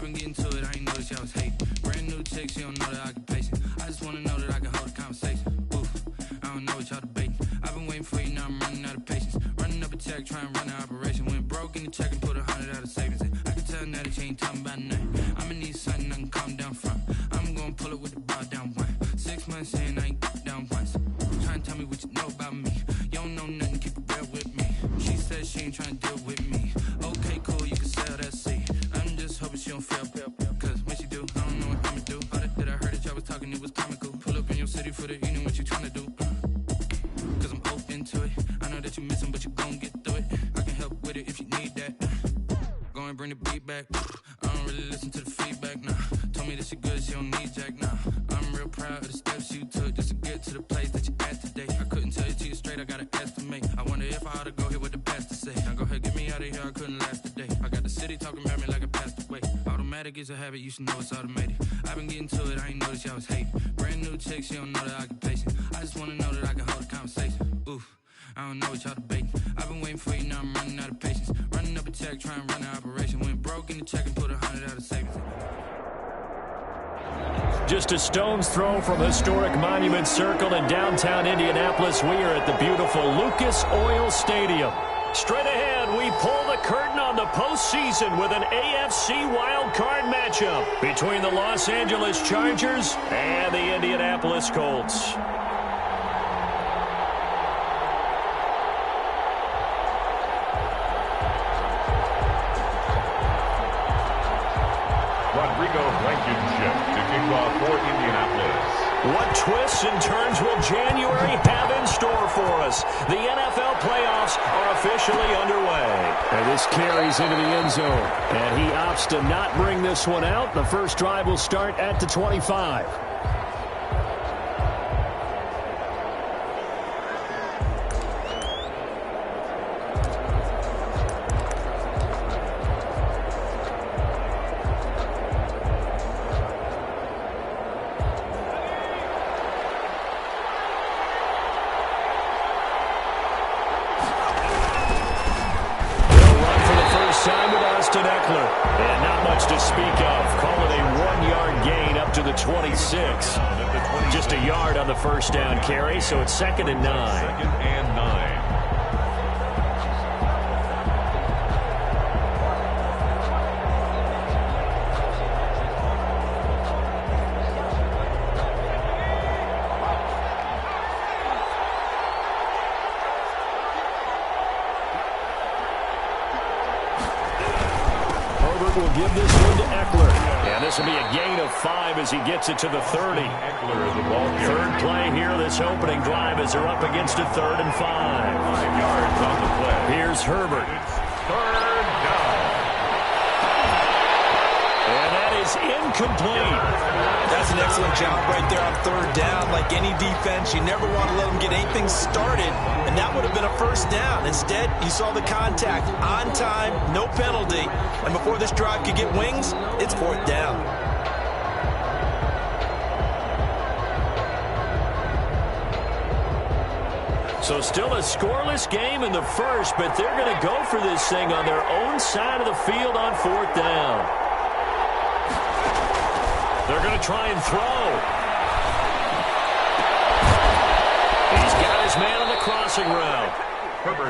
been getting to it, I ain't noticed y'all was hating. Brand new chick, she don't know that I can pace it. I just wanna know that I can hold a conversation. Oof, I don't know what y'all debating. I've been waiting for you, now I'm running out of patience. Running up a check, trying to run an operation. Went broke in the check and put 100 out of savings in. I can tell now that you ain't talking about nothing. I'ma need something I can calm down from. I'm gonna pull it with the bar down one. 6 months in, I ain't down once. Trying to tell me what you know about me. You don't know nothing, keep it real with me. She said she ain't trying to deal with me. Okay, cool, you can sell that seed. I'm just hoping she don't fail. Cause when she do, I don't know what I'ma do. All that I heard that y'all was talking, it was comical. Pull up in your city for the evening, what you trying to do? Cause I'm open to it. I know that you missing, but you gon' get through it. I can help with it if you need that. Go and bring the beat back. I don't really listen to the feedback, nah. Told me that she good, she don't need jack, nah. I'm real proud of the steps you took just to get to the place that you at today. I couldn't tell you to you straight, I gotta estimate. I wonder if I ought to go here with the pastor say. Now go ahead, get me out of here, I couldn't last a day. I got the city talking about me like I passed away. Automatic is a habit, you should know it's automated. I've been getting to it, I ain't noticed y'all was hating. Brand new chick, she don't know that I can pace it. I just wanna know that I can hold a conversation. Oof, I don't know what y'all debating. I've been waiting for you, now I'm running out of patience. Running up a check, trying to run an operation. Went broke in the check and put 100 out of savings. Just a stone's throw from historic Monument Circle in downtown Indianapolis. We are at the beautiful Lucas Oil Stadium. Straight ahead, we pull the curtain on the postseason with an AFC wildcard matchup between the Los Angeles Chargers and the Indianapolis Colts. Blankenship to kick off for Indianapolis. What twists and turns will January have in store for us? The NFL playoffs are officially underway. And this carries into the end zone. And he opts to not bring this one out. The first drive will start at the 25. And not much to speak of. Call it a 1-yard gain up to the 26. Just a yard on the first down carry, so it's 2nd and 9. 2nd and 9. Will give this one to Eckler. And this will be a gain of 5 as he gets it to the 30. Eckler, the ball carrier. Third play here, this opening drive as they're up against a 3rd and 5. 5 yards on the play. Here's Herbert. It's 3rd down. And that is incomplete. That's an excellent job right there on 3rd down. Like any defense, you never want to let them get anything started, and that would have been a 1st down. Instead, you saw the contact on time, no penalty, and before this drive could get wings, it's 4th down. So still a scoreless game in the first, but they're going to go for this thing on their own side of the field on 4th down. They're going to try and throw. He's got his man on the crossing route.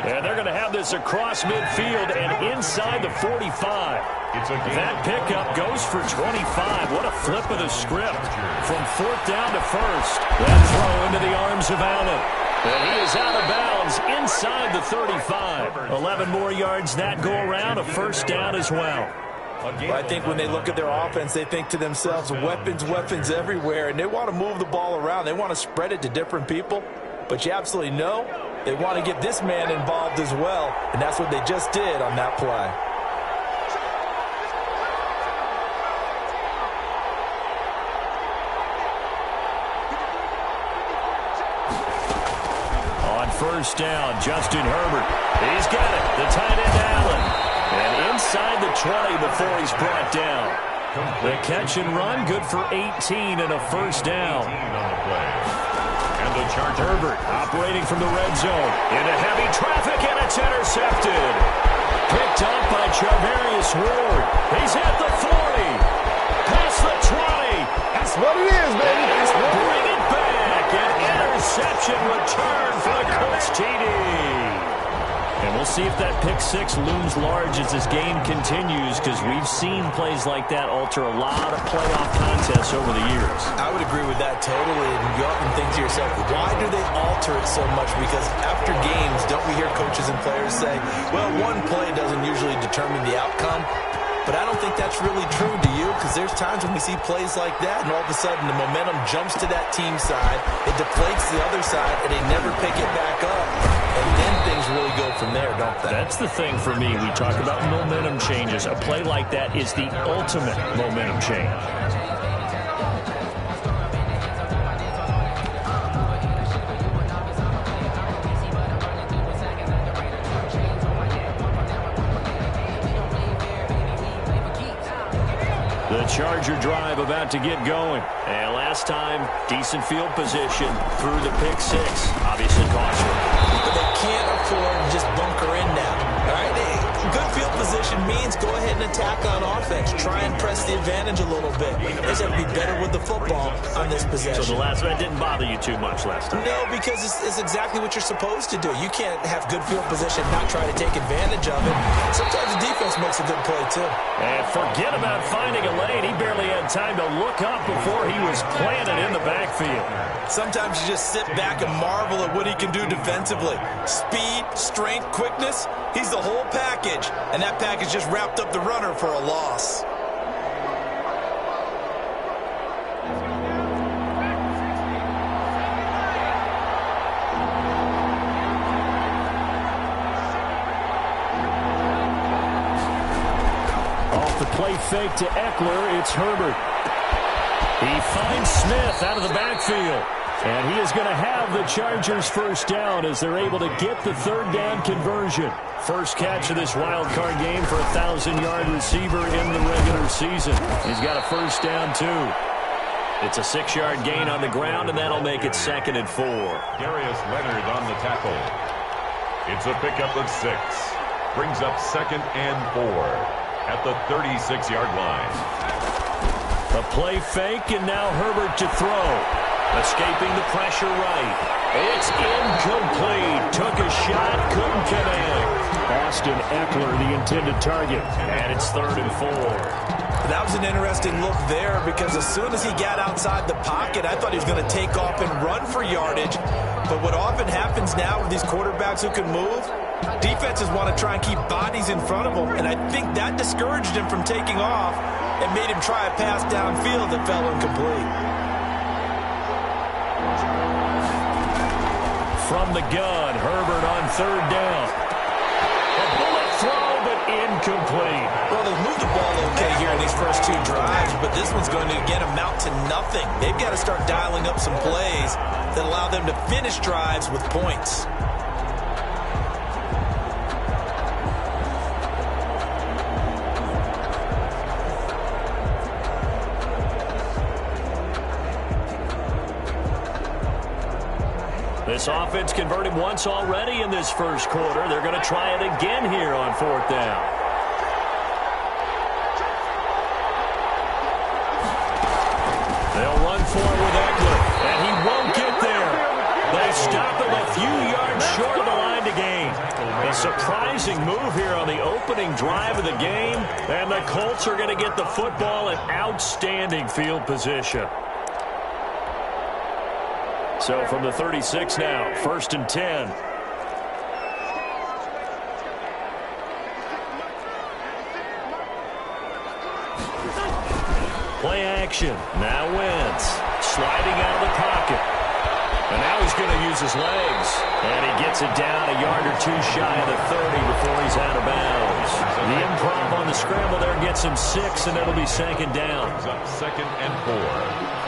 And they're going to have this across midfield and inside the 45. That pickup goes for 25. What a flip of the script from 4th down to 1st. That throw into the arms of Allen. And he is out of bounds inside the 35. 11 more yards that go around, a 1st down as well. I think when they look at their offense, they think to themselves, weapons everywhere, and they want to move the ball around. They want to spread it to different people, but you absolutely know they want to get this man involved as well, and that's what they just did on that play. On 1st down, Justin Herbert. He's got it. The tight end, Allen. And inside the 20 before he's brought down. The catch and run, good for 18 and a 1st down. And the Chargers. Herbert operating from the red zone into heavy traffic, and it's intercepted. Picked up by Charvarius Ward. He's at the 40. Past the 20. That's what it is, baby. That's what it is. Bring it back. An interception return for the Colts TD. And we'll see if that pick six looms large as this game continues, because we've seen plays like that alter a lot of playoff contests over the years. I would agree with that totally. And you often think to yourself, why do they alter it so much? Because after games, don't we hear coaches and players say, well, one play doesn't usually determine the outcome? But I don't think that's really true, do you? Because there's times when we see plays like that, and all of a sudden the momentum jumps to that team side, it deflates the other side, and they never pick it back up. And then things really go from there, don't they? That's the thing for me. We talk about momentum changes. A play like that is the ultimate momentum change. The Charger drive about to get going. And last time, decent field position through the pick six. Obviously caution. But they can't afford to just bunker in now. All right, good field position means go ahead and attack on offense. Try and press the advantage a little bit. They just have to be better with the football on this possession. So the last one didn't bother you too much last time? No, because it's exactly what you're supposed to do. You can't have good field position and not try to take advantage of it. Sometimes the defense makes a good play, too. And forget about finding a lane. He barely had time to look up before he was planted in the backfield. Sometimes you just sit back and marvel at what he can do defensively. Speed, strength, quickness, he's the whole package. And that package just wrapped up the runner for a loss. Off the play fake to Eckler, it's Herbert. He finds Smith out of the backfield. And he is going to have the Chargers first down as they're able to get the third down conversion. First catch of this wild card game for a 1,000-yard receiver in the regular season. He's got a first down, too. It's a 6-yard gain on the ground, and that'll make it 2nd and 4. Darius Leonard on the tackle. It's a pickup of 6. Brings up 2nd and 4 at the 36-yard line. A play fake, and now Herbert to throw. Escaping the pressure right. It's incomplete. Took a shot, couldn't connect. Austin Eckler, the intended target. And it's 3rd and 4. That was an interesting look there, because as soon as he got outside the pocket, I thought he was going to take off and run for yardage. But what often happens now with these quarterbacks who can move, defenses want to try and keep bodies in front of them. And I think that discouraged him from taking off and made him try a pass downfield that fell incomplete. From the gun, Herbert on 3rd down. A bullet throw, but incomplete. Well, they've moved the ball okay here in these first 2 drives, but this one's going to, again, amount to nothing. They've got to start dialing up some plays that allow them to finish drives with points. This offense converted once already in this first quarter. They're going to try it again here on 4th down. They'll run for it with Eckler, and he won't get there. They stop him a few yards short of the line to gain. A surprising move here on the opening drive of the game, and the Colts are going to get the football in outstanding field position. So from the 36 now, 1st and 10. Play action. Now Wentz sliding out of the pocket. And now he's going to use his legs. And he gets it down a yard or 2 shy of the 30 before he's out of bounds. The improv on the scramble there gets him 6, and it'll be 2nd down. Up 2nd and 4.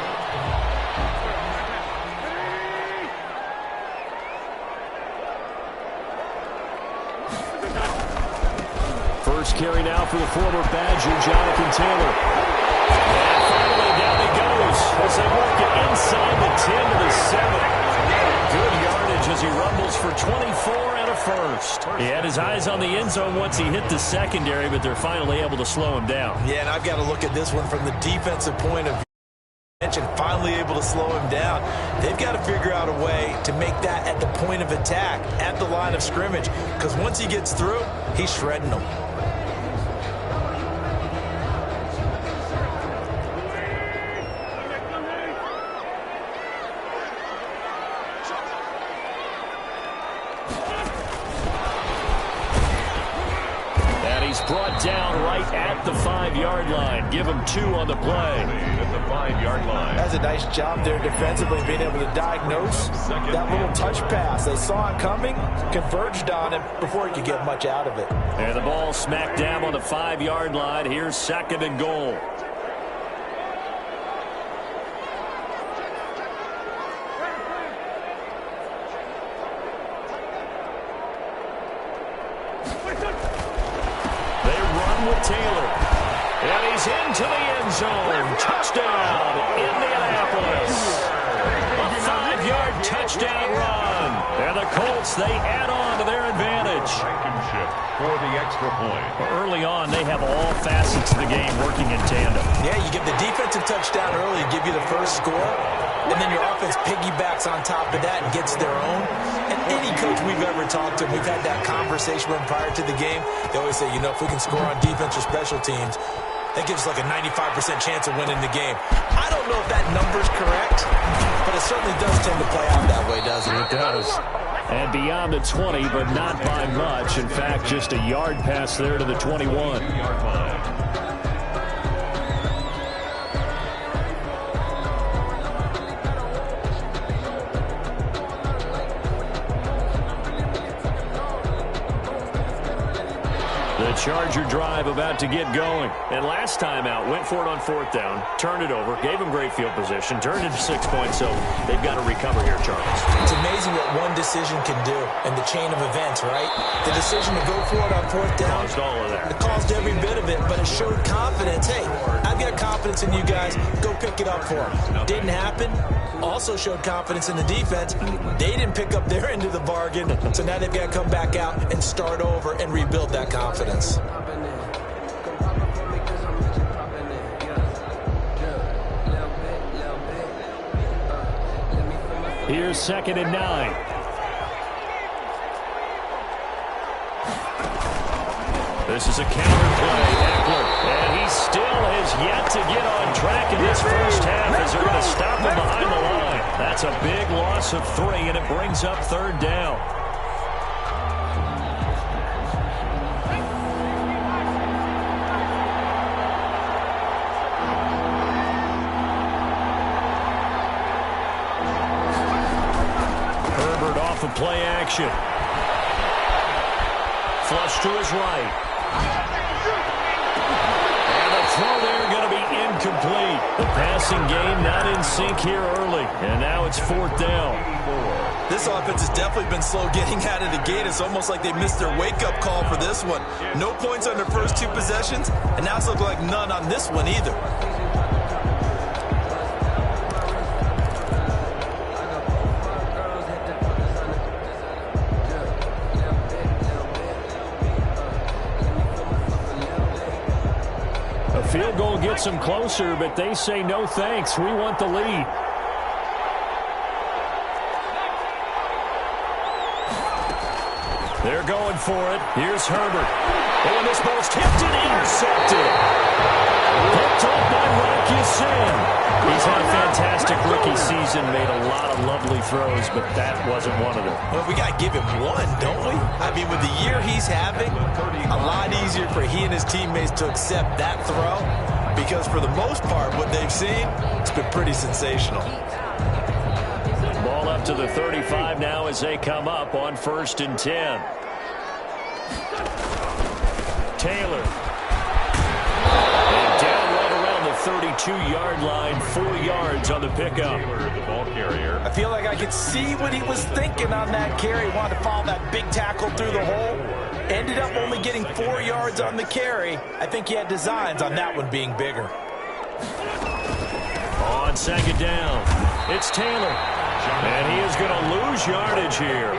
First carry now for the former Badger, Jonathan Taylor. And finally down he goes as they work it inside the 10 to the 7. Good yardage as he rumbles for 24 and a first. He had his eyes on the end zone once he hit the secondary, but they're finally able to slow him down. Yeah, and I've got to look at this one from the defensive point of view. And finally able to slow him down. They've got to figure out a way to make that at the point of attack, at the line of scrimmage, because once he gets through, he's shredding them. Brought down right at the 5-yard line. Give him 2 on the play. At the 5-yard line. That's a nice job there defensively, being able to diagnose that little touch pass. They saw it coming, converged on him before he could get much out of it. And the ball smack dab on the 5-yard line. Here's 2nd and goal. Taylor, and he's into the end zone. Touchdown, Indianapolis. A 5-yard touchdown run. And the Colts, they add on to their advantage. Blankenship for the extra point. Early on, they have all facets of the game working in tandem. Yeah, you give the defensive touchdown early, give you the first score, and then your offense piggybacks on top of that and gets their own. And any coach we've ever talked to, we've had that conversation with them prior to the game. They always say, you know, if we can score on defense or special teams, that gives us like a 95% chance of winning the game. I don't know if that number's correct, but it certainly does tend to play out that way, doesn't it? It does. And beyond the 20, but not by much. In fact, just a yard pass there to the 21. 2-yard line. Charger drive about to get going. And last time out, went for it on 4th down, turned it over, gave him great field position, turned it to 6 points, so they've got to recover here, Charles. It's amazing what one decision can do in the chain of events, right? The decision to go for it on 4th down. Caused all of that. It caused every bit of it, but it showed confidence. Hey, I've got confidence in you guys. Go pick it up for them. Didn't happen. Also showed confidence in the defense. They didn't pick up their end of the bargain, so now they've got to come back out and start over and rebuild that confidence. Here's 2nd and 9. This is a counter play. Eckler, and he still has yet to get on track in this first half as they're going to stop him behind the line. That's a big loss of 3, and it brings up 3rd down. Herbert off of play action. Flush to his right. And the throw there going to be incomplete. The passing game not in sync here early. And now it's 4th down. This offense has definitely been slow getting out of the gate. It's almost like they missed their wake-up call for this one. No points on their first 2 possessions, and now it's looking like none on this one either. Field goal gets them closer, but they say no thanks. We want the lead. They're going for it. Here's Herbert. Oh, and this ball's tipped and intercepted. Picked up by Marcus in. He's had a fantastic rookie season, made a lot of lovely throws, but that wasn't one of them. Well, we got to give him one, don't we? I mean, with the year he's having, a lot easier for he and his teammates to accept that throw, because for the most part, what they've seen, it's been pretty sensational. Ball up to the 35 now as they come up on 1st and 10. Taylor. And down right around the 32-yard line, 4 yards on the pickup. Taylor, the ball carrier. I feel like I could see what he was thinking on that carry. Wanted to follow that big tackle through the hole. Ended up only getting 4 yards on the carry. I think he had designs on that one being bigger. On 2nd down, it's Taylor. And he is going to lose yardage here.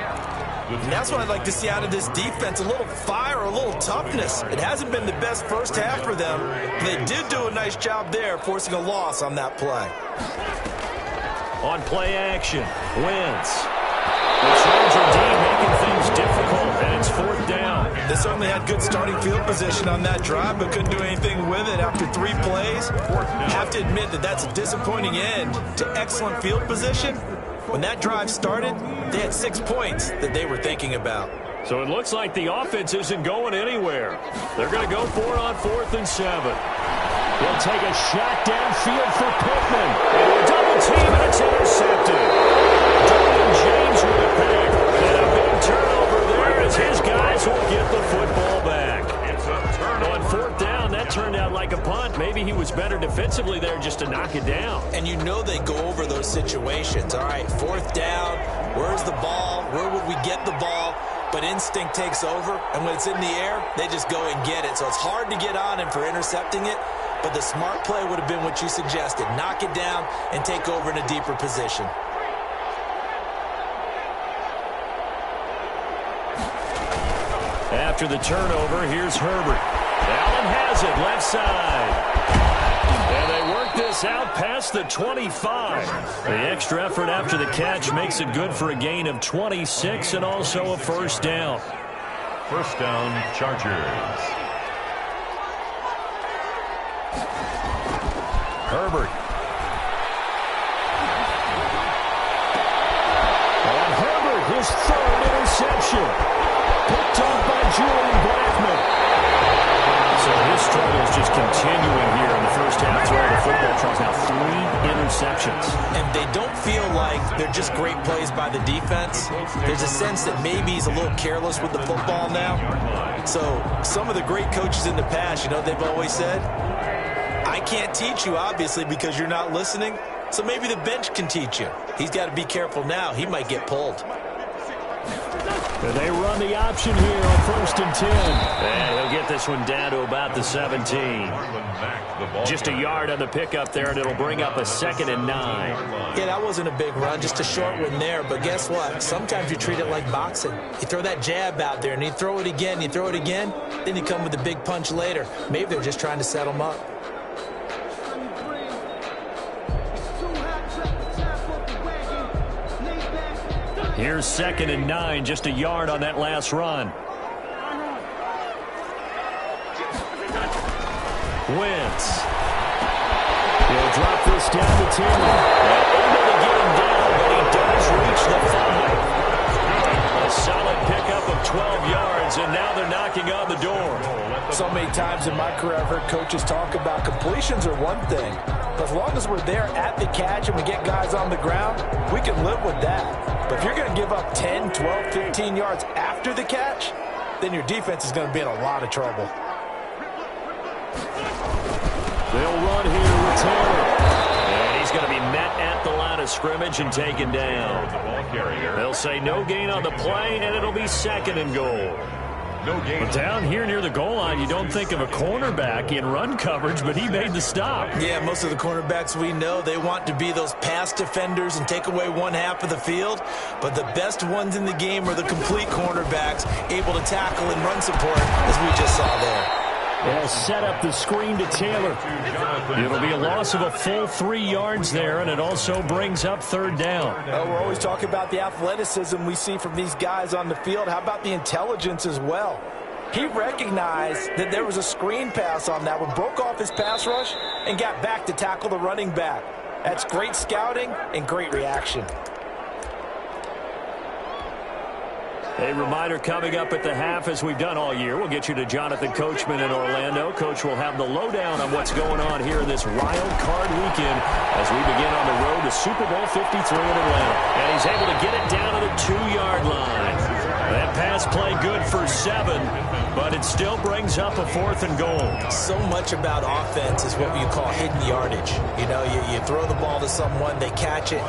And that's what I'd like to see out of this defense, a little fire, a little toughness. It hasn't been the best first half for them. They did do a nice job there, forcing a loss on that play. On play action, Wentz. The Charger D making things difficult, and it's 4th down. They certainly had good starting field position on that drive, but couldn't do anything with it after 3 plays. I have to admit that that's a disappointing end to excellent field position. When that drive started, they had 6 points that they were thinking about. So it looks like the offense isn't going anywhere. They're going to go for it on 4th and 7. He'll take a shot downfield for Pittman. And a double team, and it's intercepted. James with a pick. And a big turnover there as his guys will get the football back. On 4th down, that turned out like a punt. Maybe he was better defensively there just to knock it down. And you know they go over those situations. All right, 4th down, where's the ball? Where would we get the ball? But instinct takes over, and when it's in the air, they just go and get it. So it's hard to get on him for intercepting it, but the smart play would have been what you suggested. Knock it down and take over in a deeper position. After the turnover, here's Herbert. Allen has it, left side. And they work this out past the 25. The extra effort after the catch makes it good for a gain of 26 and also a 1st down. 1st down, Chargers. Herbert. And Herbert, his 3rd interception. Picked off by Julian Blackman. So his struggle is just continuing here in the first half. Throwing the football, tries now 3 interceptions. And they don't feel like they're just great plays by the defense. There's a sense that maybe he's a little careless with the football now. So some of the great coaches in the past, you know, they've always said, I can't teach you, obviously, because you're not listening. So maybe the bench can teach you. He's got to be careful now. He might get pulled. They run the option here on 1st and 10. And he'll get this one down to about the 17. Just a yard on the pickup there, and it'll bring up a 2nd and 9. Yeah, that wasn't a big run, just a short one there. But guess what? Sometimes you treat it like boxing. You throw that jab out there, and you throw it again, you throw it again, then you come with a big punch later. Maybe they're just trying to set them up. Here's 2nd and 9, just a yard on that last run. Wentz. He'll drop this down to Taylor. Able to get him down, but he does reach the 5. A solid pickup of 12 yards, and now they're knocking on the door. So many times in my career, I've heard coaches talk about completions are one thing. But as long as we're there at the catch and we get guys on the ground, we can live with that. But if you're going to give up 10, 12, 15 yards after the catch, then your defense is going to be in a lot of trouble. They'll run here with Taylor. And he's going to be met at the line of scrimmage and taken down. They'll say no gain on the play, and it'll be 2nd and goal. But down here near the goal line, you don't think of a cornerback in run coverage, but he made the stop. Yeah, most of the cornerbacks we know, they want to be those pass defenders and take away one half of the field. But the best ones in the game are the complete cornerbacks, able to tackle and run support, as we just saw there. They'll set up the screen to Taylor. It'll be a loss of a full 3 yards there, and it also brings up 3rd down. We're always talking about the athleticism we see from these guys on the field. How about the intelligence as well? He recognized that there was a screen pass on that one, broke off his pass rush, and got back to tackle the running back. That's great scouting and great reaction. A reminder coming up at the half, as we've done all year. We'll get you to Jonathan Coachman in Orlando. Coach will have the lowdown on what's going on here in this wild card weekend as we begin on the road to Super Bowl 53 in Atlanta. And he's able to get it down to the 2-yard line. That pass play good for 7, but it still brings up a 4th and goal. So much about offense is what you call hidden yardage. You know, you throw the ball to someone, they catch it,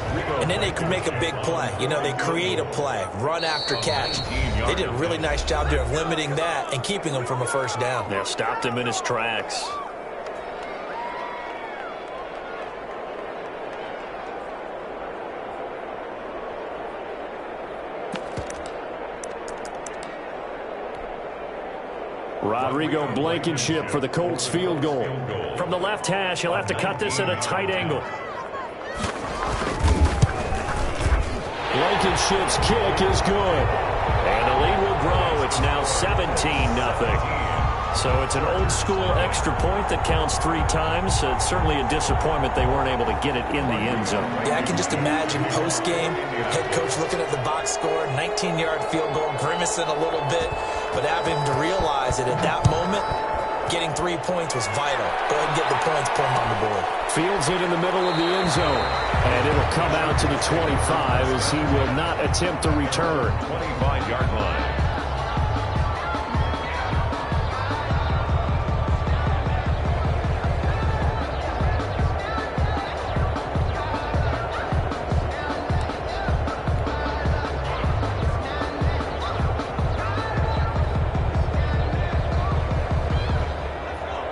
and then they can make a big play. You know, they create a play, run after catch. They did a really nice job there of limiting that and keeping him from a 1st down. Yeah, stopped him in his tracks. Rodrigo Blankenship for the Colts field goal. From the left hash, he'll have to cut this at a tight angle. Blankenship's kick is good. And the lead will grow. It's now 17-0. So it's an old-school extra point that counts 3 times. It's certainly a disappointment they weren't able to get it in the end zone. Yeah, I can just imagine post-game, head coach looking at the box score, 19-yard field goal, grimacing a little bit, but having to realize that at that moment, getting 3 points was vital. Go ahead and get the points, put them on the board. Fields it in the middle of the end zone. And it'll come out to the 25 as he will not attempt to return. 25-yard line.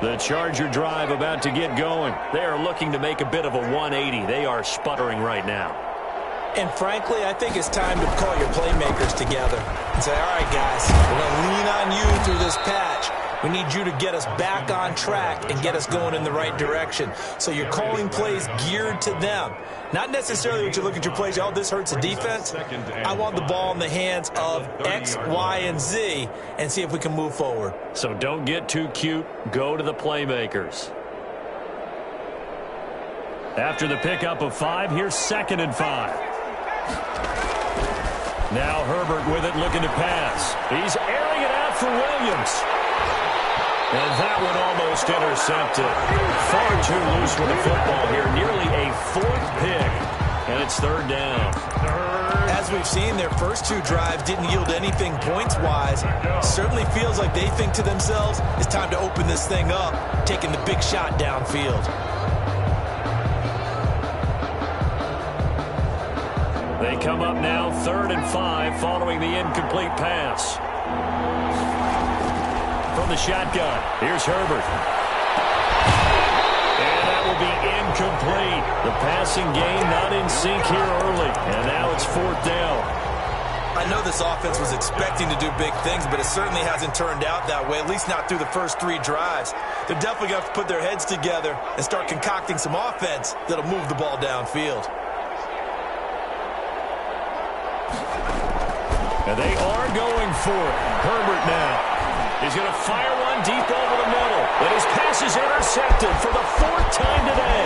The Charger drive about to get going. They are looking to make a bit of a 180. They are sputtering right now. And frankly, I think it's time to call your playmakers together and say, all right, guys, we're going to lean on you through this patch. We need you to get us back on track and get us going in the right direction. So you're calling plays geared to them. Not necessarily what you look at your plays, oh, this hurts the defense. I want the ball in the hands of X, Y, and Z and see if we can move forward. So don't get too cute. Go to the playmakers. After the pickup of 5, here's 2nd and 5. Now Herbert with it, looking to pass. He's airing it out for Williams. And that one almost intercepted. Far too loose with the football here. Nearly a 4th pick. And it's 3rd down. As we've seen, their first 2 drives didn't yield anything points-wise. Certainly feels like they think to themselves, it's time to open this thing up, taking the big shot downfield. They come up now 3rd and 5 following the incomplete pass. From the shotgun, here's Herbert. And that will be incomplete. The passing game not in sync here early. And now it's 4th down. I know this offense was expecting to do big things, but it certainly hasn't turned out that way, at least not through the first 3 drives. They're definitely going to have to put their heads together and start concocting some offense that'll move the ball downfield. And they are going for it. Herbert now. He's going to fire one deep over the middle. And his pass is intercepted for the 4th time today.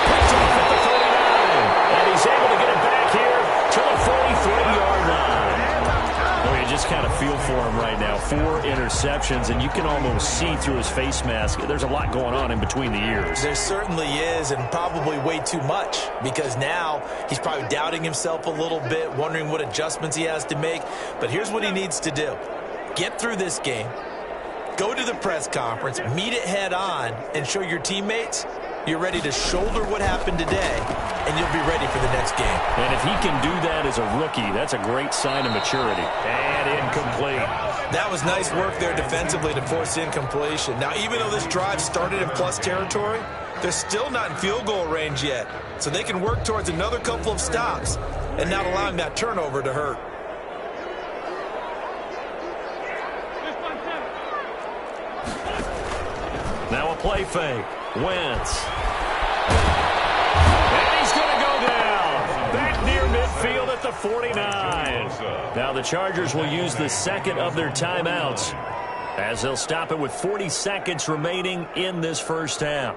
Picked off at the 49. And he's able to get it back here to the 43-yard line. Oh, you just kind of feel for him right now. 4 interceptions, and you can almost see through his face mask. There's a lot going on in between the ears. There certainly is, and probably way too much, because now he's probably doubting himself a little bit, wondering what adjustments he has to make. But here's what he needs to do. Get through this game, go to the press conference, meet it head on, and show your teammates you're ready to shoulder what happened today, and you'll be ready for the next game. And if he can do that as a rookie, that's a great sign of maturity. And incomplete. That was nice work there defensively to force incompletion. Now, even though this drive started in plus territory, they're still not in field goal range yet. So they can work towards another couple of stops and not allowing that turnover to hurt. Now a play fake. Wentz. And he's going to go down. Back near midfield at the 49. Now the Chargers will use the 2nd of their timeouts as they'll stop it with 40 seconds remaining in this first half.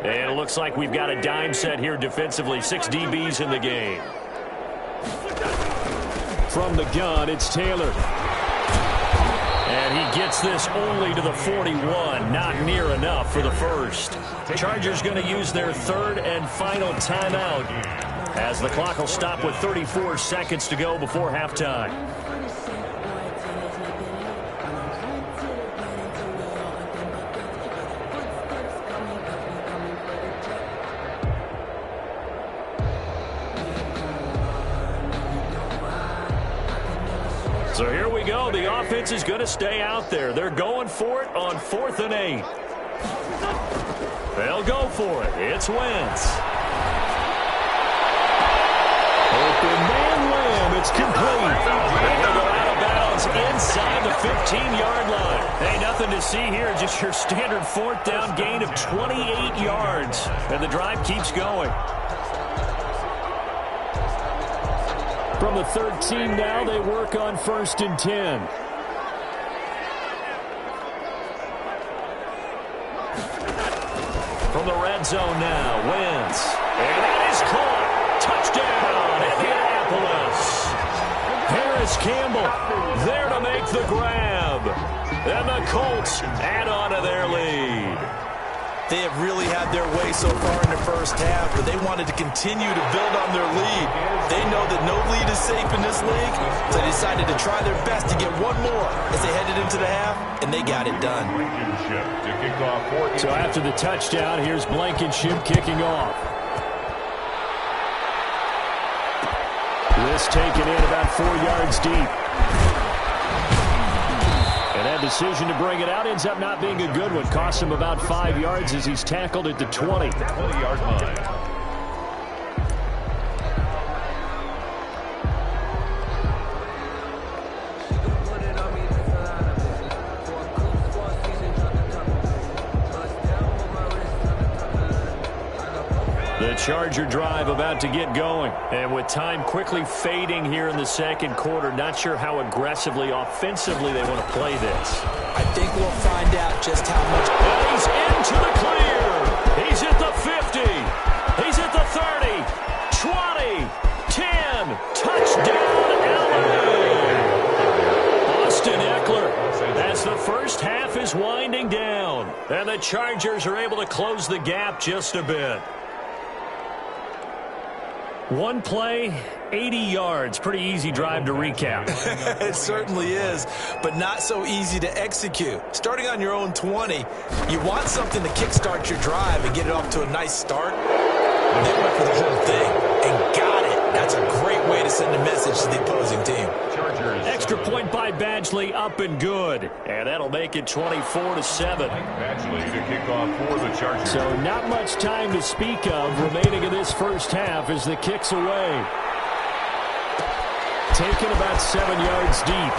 And it looks like we've got a dime set here defensively. 6 DBs in the game. From the gun, it's Taylor. And he gets this only to the 41. Not near enough for the first. Chargers going to use their 3rd and final timeout as the clock will stop with 34 seconds to go before halftime. So here we go. The offense is going to stay out there. They're going for it on 4th and 8. They'll go for it. It's Wentz. open man lamb. It's complete. And he'll go out of bounds inside the 15-yard line. Hey, nothing to see here. Just your standard 4th down gain of 28 yards. And the drive keeps going. From the 13 now, they work on 1st and 10. From the red zone now, Wentz. And that is caught. Touchdown, Indianapolis. Harris Campbell there to make the grab. And the Colts add on to their lead. They have really had their way so far in the first half, but they wanted to continue to build on their lead. They know that no lead is safe in this league, so they decided to try their best to get one more as they headed into the half, and they got it done. So after the touchdown, here's Blankenship kicking off. This taken in about 4 yards deep. And that decision to bring it out ends up not being a good one. Costs him about 5 yards as he's tackled at the 20. 20-yard line. The Charger drive about to get going. And with time quickly fading here in the second quarter, not sure how aggressively, offensively they want to play this. I think we'll find out just how much. And he's into the clear. He's at the 50. He's at the 30. 20. 10. Touchdown, LA. Austin Eckler as the first half is winding down. And the Chargers are able to close the gap just a bit. One play, 80 yards. Pretty easy drive to recap. It certainly is, but not so easy to execute. Starting on your own 20, you want something to kickstart your drive and get it off to a nice start. They went for the whole thing and got it. That's a great way to send a message to the opposing team. Extra point by Badgley, up and good. And that'll make it 24-7. Badgley to kick off for the Chargers. So not much time to speak of remaining in this first half as the kick's away. Taken about 7 yards deep.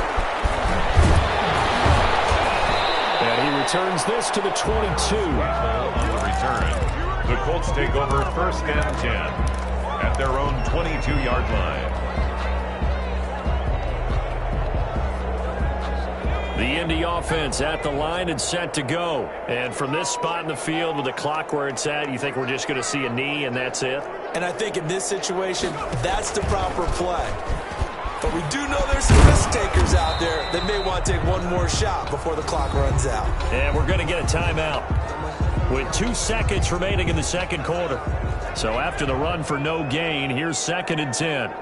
And he returns this to the 22. On the return, the Colts take over 1st and 10 at their own 22-yard line. The Indy offense at the line and set to go. And from this spot in the field with the clock where it's at, you think we're just going to see a knee and that's it? And I think in this situation, that's the proper play. But we do know there's some risk takers out there that may want to take one more shot before the clock runs out. And we're going to get a timeout with 2 seconds remaining in the second quarter. So after the run for no gain, here's 2nd and 10.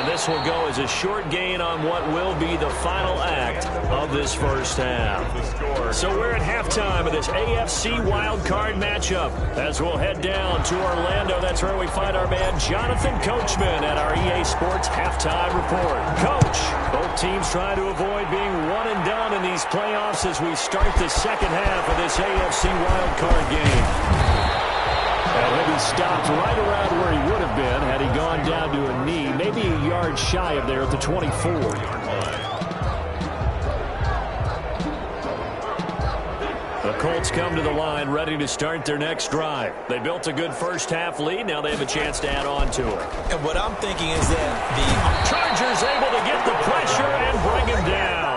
This will go as a short gain on what will be the final act of this first half. So we're at halftime of this AFC wildcard matchup as we'll head down to Orlando. That's where we find our man Jonathan Coachman at our EA Sports Halftime Report. Coach, both teams trying to avoid being one and done in these playoffs as we start the second half of this AFC wildcard game. And he'll be stopped right around where he would have been had he gone down to a knee, maybe a yard shy of there at the 24. The Colts come to the line ready to start their next drive. They built a good first half lead. Now they have a chance to add on to it. And what I'm thinking is that the Chargers able to get the pressure and bring him down.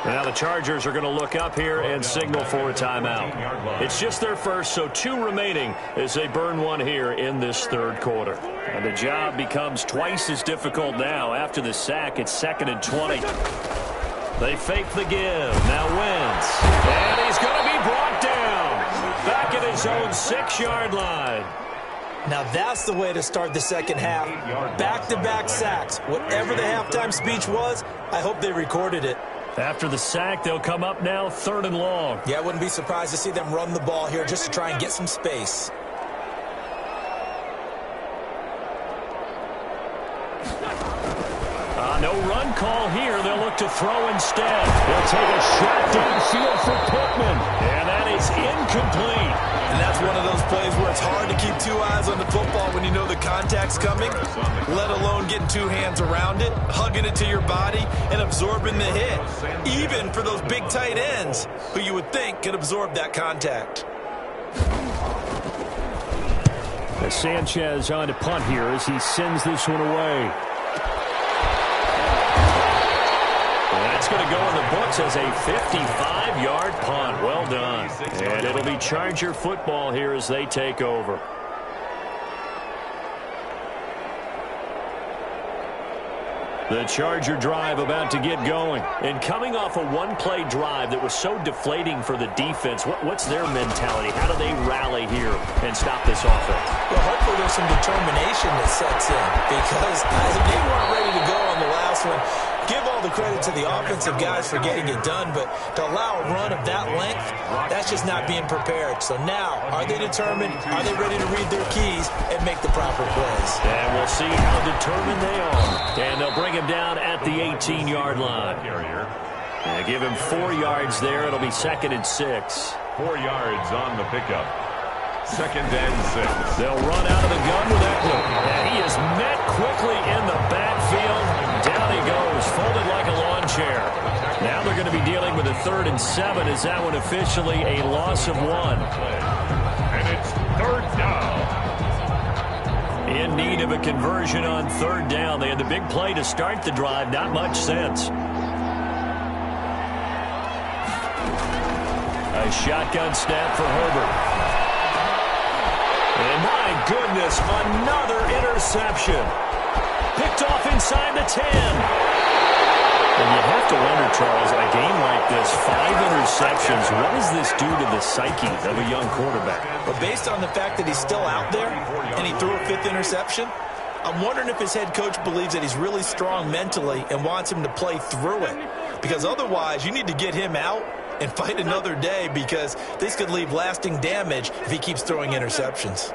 Now the Chargers are going to look up here and signal for a timeout. It's just their first, so 2 remaining as they burn one here in this third quarter. And the job becomes twice as difficult now. After the sack, it's 2nd and 20. They fake the give. Now Wentz. And he's going to be brought down. Back at his own 6-yard line. Now that's the way to start the second half. Back-to-back sacks. Whatever the halftime speech was, I hope they recorded it. After the sack, they'll come up now 3rd and long. Yeah, I wouldn't be surprised to see them run the ball here just to try and get some space. On No run call here. They'll look to throw instead. They'll take a shot downfield for Pittman. And that is incomplete. And that's one of those plays where it's hard to keep two eyes on the football when you know the contact's coming, let alone getting two hands around it, hugging it to your body, and absorbing the hit, even for those big tight ends who you would think could absorb that contact. Sanchez on to punt here as he sends this one away. That's going to go in the books as a 55-yard punt. Well done. And it'll be Charger football here as they take over. The Charger drive about to get going. And coming off a one-play drive that was so deflating for the defense, what's their mentality? How do they rally here and stop this offense? Well, hopefully there's some determination that sets in, because they weren't ready to go on the last one. Give all the credit to the offensive guys for getting it done, but to allow a run of that length, that's just not being prepared. So now, are they determined? Are they ready to read their keys and make the proper plays? And we'll see how determined they are. And they'll bring him down at the 18-yard line. And give him 4 yards there. It'll be 2nd and 6. 4 yards on the pickup. 2nd and 6. They'll run out of the gun with Eckler. And he is met quickly in the backfield. Down he goes, folded like a lawn chair. Now they're going to be dealing with a 3rd and 7. Is that one officially a loss of 1? And it's 3rd down. In need of a conversion on 3rd down. They had the big play to start the drive. Not much sense. A shotgun snap for Herbert. And my goodness, another interception. Picked off inside the 10. And you have to wonder, Charles, a game like this, 5 interceptions, what does this do to the psyche of a young quarterback? But based on the fact that he's still out there and he threw a 5th interception, I'm wondering if his head coach believes that he's really strong mentally and wants him to play through it. Because otherwise, you need to get him out and fight another day, because this could leave lasting damage if he keeps throwing interceptions.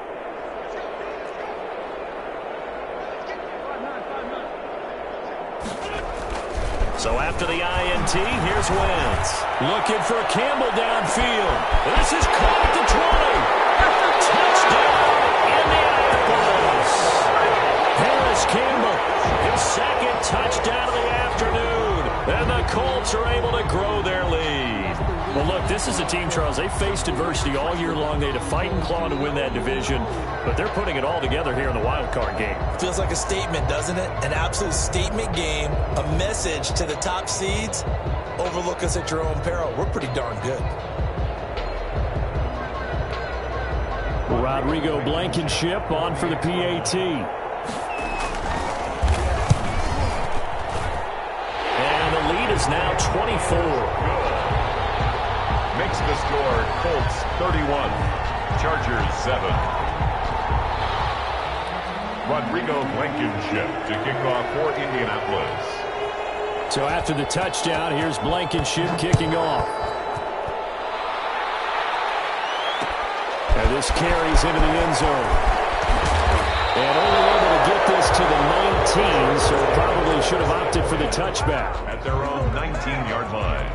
So after the INT, here's Wentz. Looking for Campbell downfield. This is caught at the 20. Touchdown, Indianapolis. Harris Campbell, his 2nd touchdown of the afternoon. And the Colts are able to grow their lead. Well, look, this is a team, Charles, they faced adversity all year long. They had to fight and claw to win that division, but they're putting it all together here in the wild card game. Feels like a statement, doesn't it? An absolute statement game, a message to the top seeds. Overlook us at your own peril. We're pretty darn good. Rodrigo Blankenship on for the PAT. And the lead is now 24. Makes the score Colts 31, Chargers 7. Rodrigo Blankenship to kick off for Indianapolis. So after the touchdown, here's Blankenship kicking off. And this carries into the end zone. And only able to get this to the 19, so probably should have opted for the touchback. At their own 19-yard line.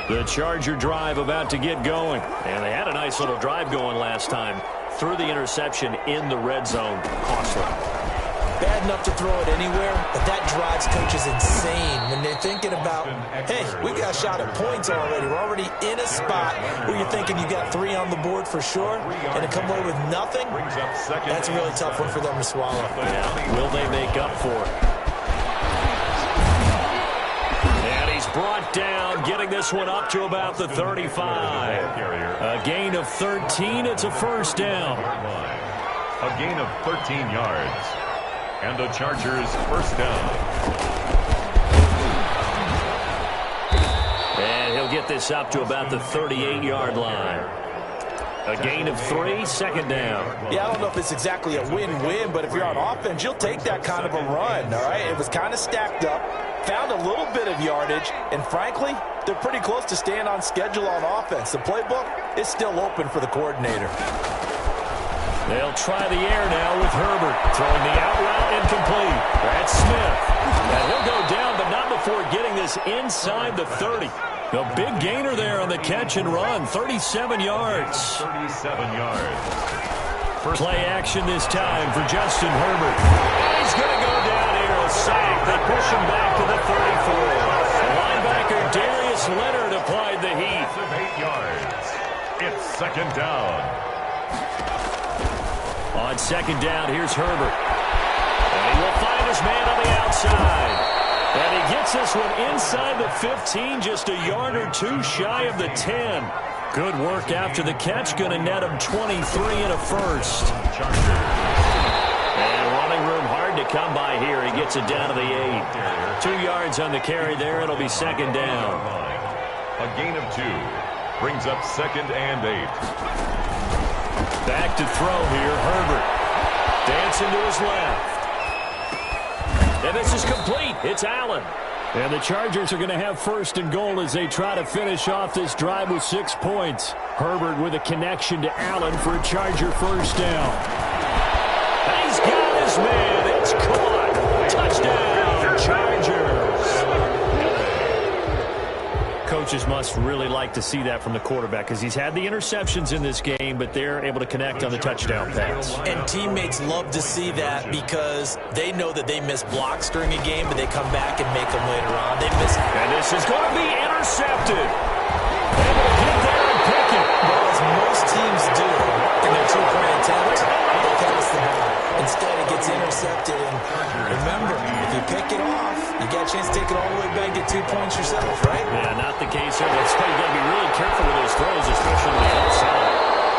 The Charger drive about to get going. And they had a nice little drive going last time. Threw the interception in the red zone. Costly. Bad enough to throw it anywhere, but that drives coaches insane when they're thinking about, hey, we got a shot at points already. We're already in a spot where you're thinking you got 3 on the board for sure, and to come away with nothing, that's a really tough one for them to swallow. Yeah. Will they make up for it? And he's brought down, getting this one up to about the 35. A gain of 13. It's a first down. A gain of 13 yards. And the Chargers first down. And he'll get this up to about the 38-yard line. A gain of 3, second down. Yeah, I don't know if it's exactly a win-win, but if you're on offense, you'll take that kind of a run, all right? It was kind of stacked up, found a little bit of yardage, and frankly, they're pretty close to staying on schedule on offense. The playbook is still open for the coordinator. They'll try the air now with Herbert. Throwing the out route incomplete. That's Smith. And he'll go down, but not before getting this inside the 30. A big gainer there on the catch and run. 37 yards. 37 yards. Play action this time for Justin Herbert. He's going to go down here. A sack. They push him back to the 34. Linebacker Darius Leonard applied the heat. 8 yards. It's second down. On second down, here's Herbert. And he will find his man on the outside. And he gets this one inside the 15, just a yard or two shy of the 10. Good work after the catch. Going to net him 23 and a first. And running room hard to come by here. He gets it down to the 8. 2 yards on the carry there. It'll be second down. A gain of 2. Brings up second and 8. Back to throw here, Herbert. Dancing to his left. And this is complete. It's Allen. And the Chargers are going to have first and goal as they try to finish off this drive with 6 points. Herbert with a connection to Allen for a Charger first down. And he's got his man. It's caught. Touchdown, Chargers. Coaches must really like to see that from the quarterback because he's had the interceptions in this game, but they're able to connect on the touchdown pass. And teammates love to see that because they know that they miss blocks during a game, but they come back and make them later on. They miss. And this is going to be intercepted. Able to get there and pick it. Well, as most teams do in their two-point attempt, they pass the ball. Instead, it gets intercepted. And remember, if you pick it off, you got a chance to take it all the way back, get 2 points yourself, right? Yeah, not the case here. That's why you got to be really careful with those throws, especially on the outside.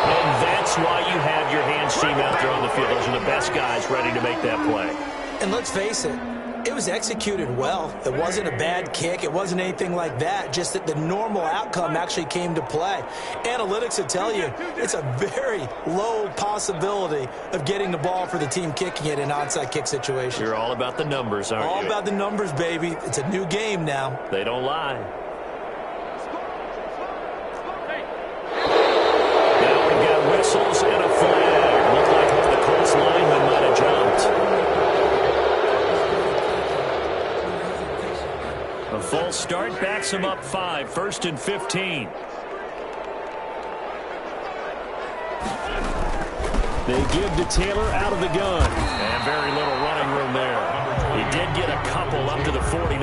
And that's why you have your hands team out there on the field. Those are the best guys ready to make that play. And let's face it, it was executed well. It wasn't a bad kick. It wasn't anything like that. Just that the normal outcome actually came to play. Analytics will tell you it's a very low possibility of getting the ball for the team kicking it in an onside kick situation. You're all about the numbers, aren't you? All about the numbers, baby. It's a new game now. They don't lie. Now we've got whistles and a flag. Looked like one of the Colts linemen might have jumped. A false start backs him up 5. First and 15. They give to Taylor out of the gun. And very little running room there. He did get a couple up to the 49.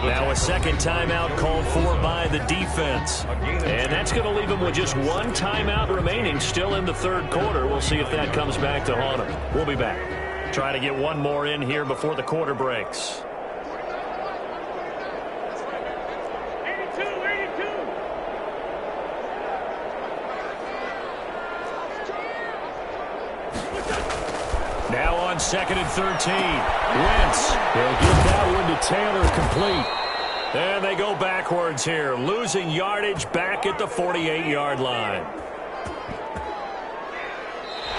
Now a second timeout called for by the defense. And that's going to leave him with just one timeout remaining still in the third quarter. We'll see if that comes back to haunt him. We'll be back. Try to get one more in here before the quarter breaks. Now on second and 13. Wentz. They'll give that one to Taylor complete. And they go backwards here, losing yardage back at the 48-yard line.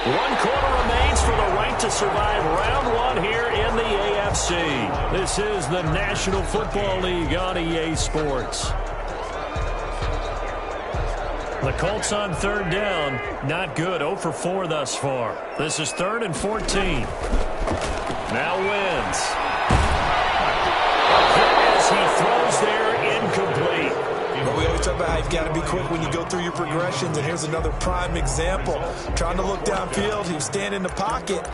1 quarter remains for the right to survive round 1 here in the AFC. This is the National Football League on EA Sports. The Colts on third down, not good, 0 for 4 thus far. This is 3rd and 14. Now Wentz. As he throws there, incomplete. But we always talk about how you've got to be quick when you go through your progressions, and here's another prime example. Trying to look downfield, he was standing in the pocket,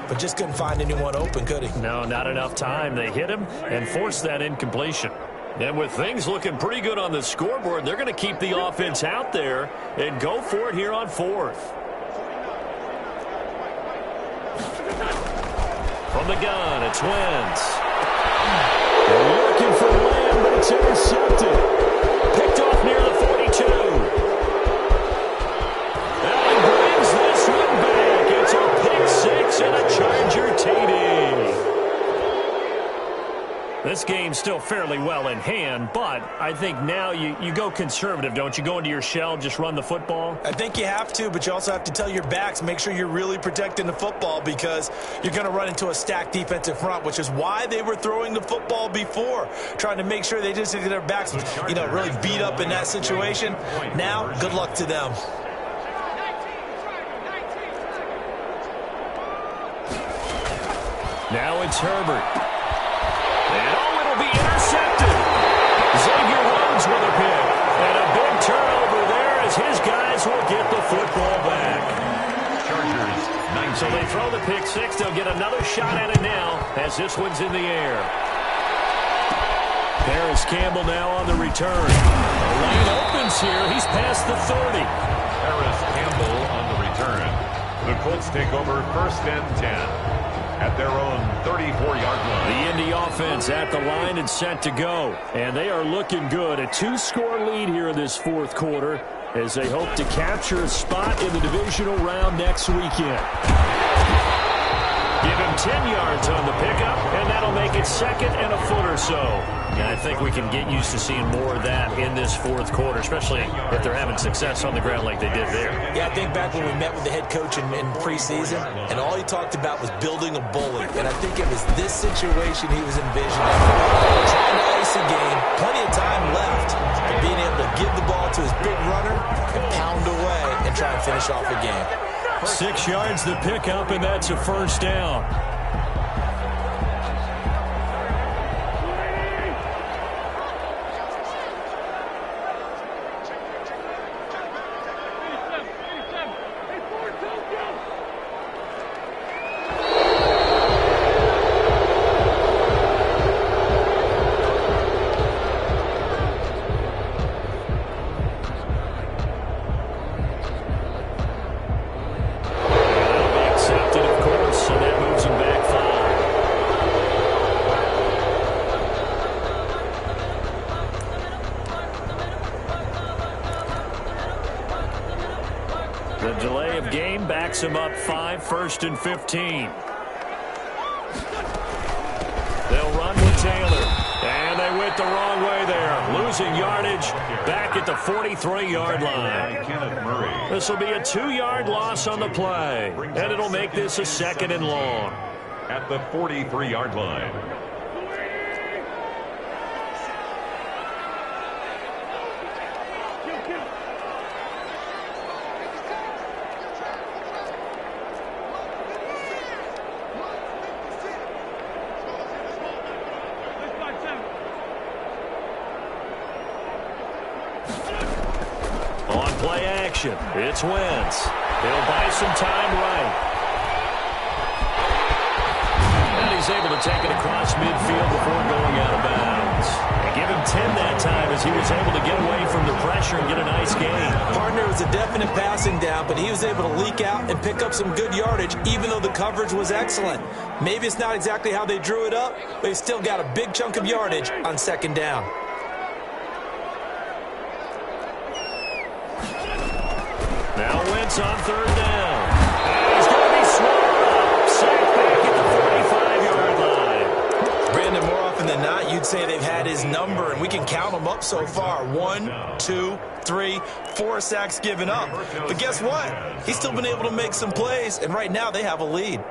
but just couldn't find anyone open, could he? No, not enough time. They hit him and forced that incompletion. And with things looking pretty good on the scoreboard, they're going to keep the offense out there and go for it here on 4th. From the gun, it's Wentz. They're looking for Lamb, but it's intercepted. Picked off near the 42. And he brings this one back. It's a pick 6 and a Charger TD. This game's still fairly well in hand, but I think now you go conservative, don't you? Go into your shell, just run the football? I think you have to, but you also have to tell your backs, make sure you're really protecting the football because you're going to run into a stacked defensive front, which is why they were throwing the football before, trying to make sure they just get their backs, really beat up in that situation. Now, good luck to them. Now it's Herbert. And it'll be intercepted. Xavier Rhodes with a pick. And a big turnover there as his guys will get the football back. Chargers, 9. So they throw the pick six. They'll get another shot at it now as this one's in the air. Paris Campbell now on the return. The lane opens here. He's past the 30. Paris Campbell on the return. The Colts take over 1st and 10 at their own 34-yard line. The Indy offense at the line and set to go. And they are looking good. A 2-score lead here in this fourth quarter as they hope to capture a spot in the divisional round next weekend. Give him 10 yards on the pickup, and that'll make it 2nd and a foot or so. And I think we can get used to seeing more of that in this fourth quarter, especially if they're having success on the ground like they did there. Yeah, I think back when we met with the head coach in preseason, and all he talked about was building a bully. And I think it was this situation he was envisioning. Trying to ice a game, plenty of time left, but being able to give the ball to his big runner and pound away and try and finish off the game. 6 yards the pickup, and that's a first down. The delay of game backs him up 5, 1st and 15. They'll run with Taylor. And they went the wrong way there. Losing yardage back at the 43-yard line. This will be a 2-yard loss on the play. And it'll make this a 2nd and long. At the 43-yard line. Play action. It's Wentz. He'll buy some time right. And he's able to take it across midfield before going out of bounds. And give him 10 that time as he was able to get away from the pressure and get a nice gain. Partner was a definite passing down, but he was able to leak out and pick up some good yardage, even though the coverage was excellent. Maybe it's not exactly how they drew it up, but he still got a big chunk of yardage on 2nd down. Now Wentz on 3rd down. And he's going to be swallowed up. Sacked back at the 45-yard line. Brandon, more often than not, you'd say they've had his number, and we can count them up so far. 1, 2, 3, 4 sacks given up. But guess what? He's still been able to make some plays, and right now they have a lead.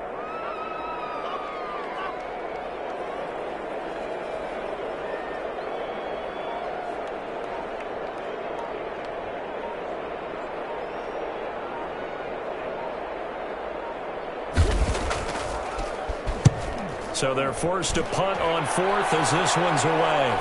So they're forced to punt on 4th as this one's away.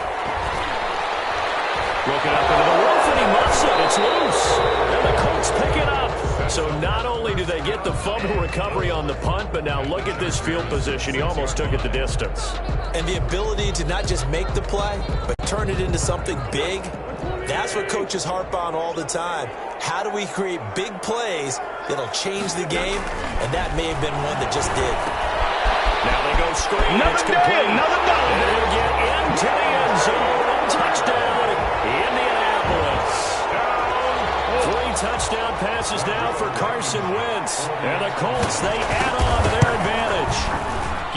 Looking up into the roof, and he muffs it. It's loose. And the Colts pick it up. So not only do they get the fumble recovery on the punt, but now look at this field position. He almost took it the distance. And the ability to not just make the play, but turn it into something big, that's what coaches harp on all the time. How do we create big plays that'll change the game? And that may have been one that just did. Now they go screen. It's complete. Another down. And they'll get into the end zone. Touchdown, Indianapolis. 3 touchdown passes now for Carson Wentz. And the Colts, they add on to their advantage.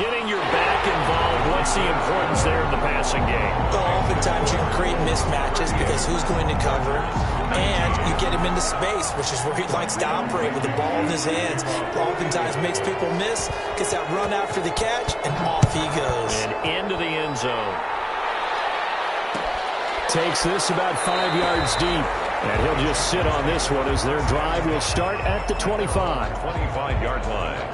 Getting your back involved, what's the importance there in the passing game? Well, oftentimes you can create mismatches because who's going to cover it? And you get him into space, which is where he likes to operate with the ball in his hands. Oftentimes makes people miss, gets that run after the catch, and off he goes. And into the end zone. Takes this about 5 yards deep. And he'll just sit on this one as their drive will start at the 25. 25-yard line.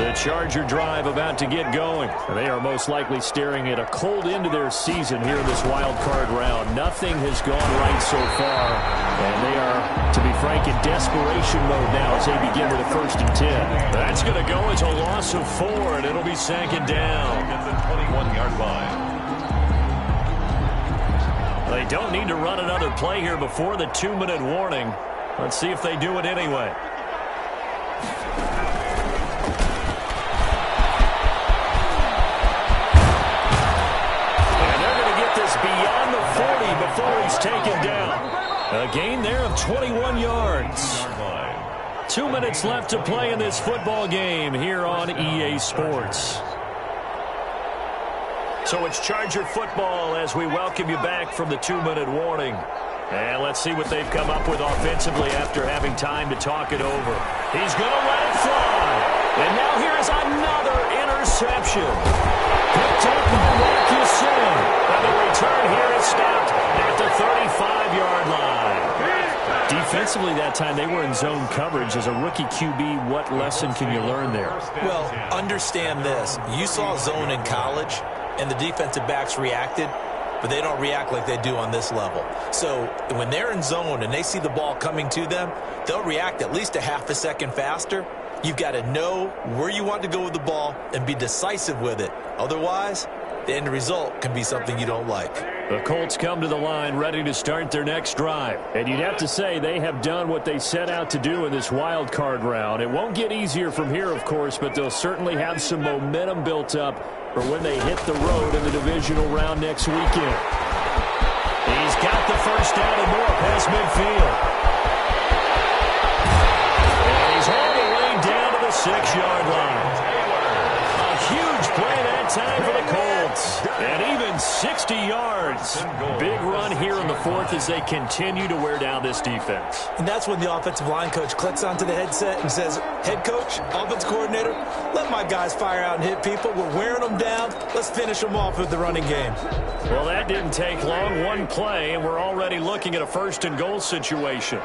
The Charger drive about to get going. They are most likely staring at a cold end to their season here in this wild card round. Nothing has gone right so far, and they are, to be frank, in desperation mode now as they begin with a 1st and 10. That's going to go as a loss of 4, and it'll be 2nd down. At the 21-yard line. They don't need to run another play here before the 2-minute warning. Let's see if they do it anyway. Beyond the 40 before he's taken down. A gain there of 21 yards. 2 minutes left to play in this football game here on EA Sports. So it's Charger football as we welcome you back from the 2-minute warning. And let's see what they've come up with offensively after having time to talk it over. He's going to let it fly. And now here is another interception. Picked up by Marcus Sim. And the return here is stopped at the 35-yard line. Defensively that time, they were in zone coverage. As a rookie QB, what lesson can you learn there? Well, understand this. You saw zone in college, and the defensive backs reacted, but they don't react like they do on this level. So when they're in zone and they see the ball coming to them, they'll react at least a half a second faster. You've got to know where you want to go with the ball and be decisive with it. Otherwise, the end result can be something you don't like. The Colts come to the line ready to start their next drive. And you'd have to say they have done what they set out to do in this wild card round. It won't get easier from here, of course, but they'll certainly have some momentum built up for when they hit the road in the divisional round next weekend. He's got the 1st down and more past midfield. And he's all the way down to the 6-yard line. A huge play that time for the Colts. And even 60 yards. Big run here in the 4th as they continue to wear down this defense. And that's when the offensive line coach clicks onto the headset and says, head coach, offense coordinator, let my guys fire out and hit people. We're wearing them down. Let's finish them off with the running game. Well, that didn't take long. One play, and we're already looking at a 1st and goal situation.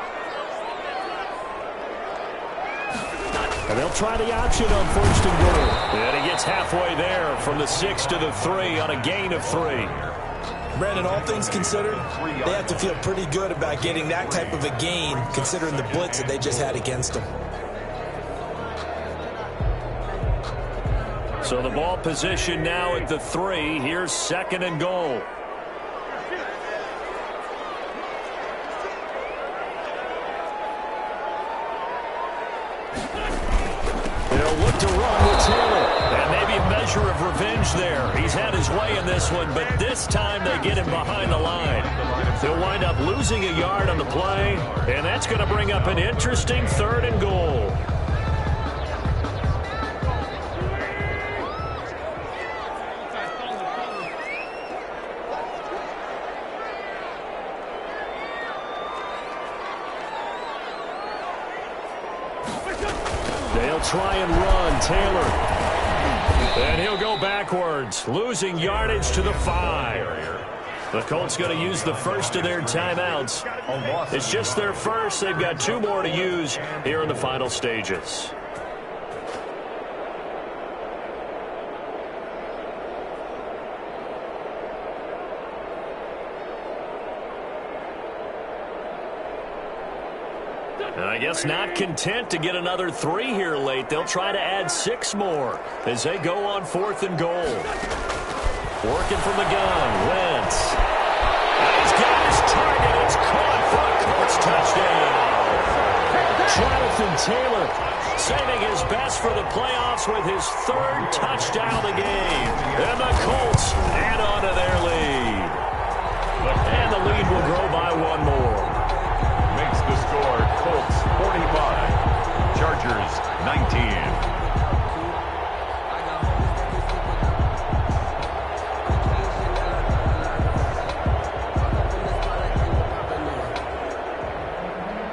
And they'll try the option on 1st and goal. And he gets halfway there from the 6 to the 3 on a gain of 3. Brandon, all things considered, they have to feel pretty good about getting that type of a gain considering the blitz that they just had against them. So the ball position now at the 3. Here's 2nd and goal. They'll look to run with Taylor. And maybe a measure of revenge there. He's had his way in this one, but this time they get him behind the line. They'll wind up losing a yard on the play, and that's going to bring up an interesting 3rd and goal. They'll try and run. Taylor. And he'll go backwards, losing yardage to the 5. The Colts going to use the 1st of their timeouts. It's just their 1st. They've got 2 more to use here in the final stages. And I guess not content to get another 3 here late. They'll try to add 6 more as they go on 4th and goal. Working from the gun, Wentz. He's got his target. It's caught for a Colts touchdown. Jonathan Taylor saving his best for the playoffs with his 3rd touchdown of the game. And the Colts add on to their lead. And the lead will grow by 1 more. Makes the score Colts 45, Chargers 19.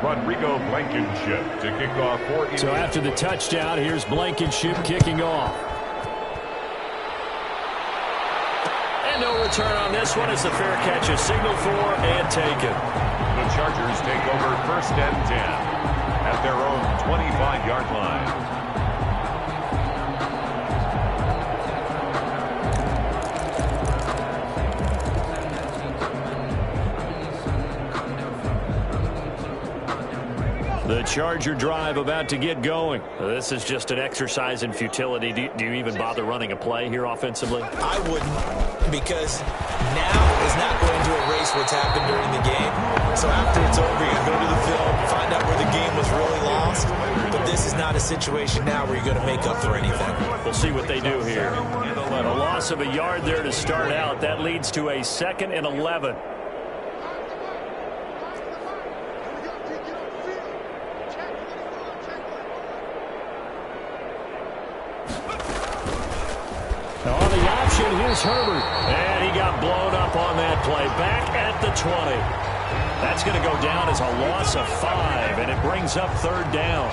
Rodrigo Blankenship to kick off for. So after the touchdown, here's Blankenship kicking off. And no return on this one as the fair catch is signaled for and taken. The Chargers take over 1st and 10 at their own 25-yard line. Charger drive about to get going. This is just an exercise in futility. Do you even bother running a play here offensively? I wouldn't, because now is not going to erase what's happened during the game. So after it's over, you're going to go to the film, find out where the game was really lost. But this is not a situation now where you're going to make up for anything. We'll see what they do here. A loss of a yard there to start out. That leads to a 2nd and 11. On the option, here's Herbert. And he got blown up on that play. Back at the 20. That's going to go down as a loss of 5, and it brings up 3rd down.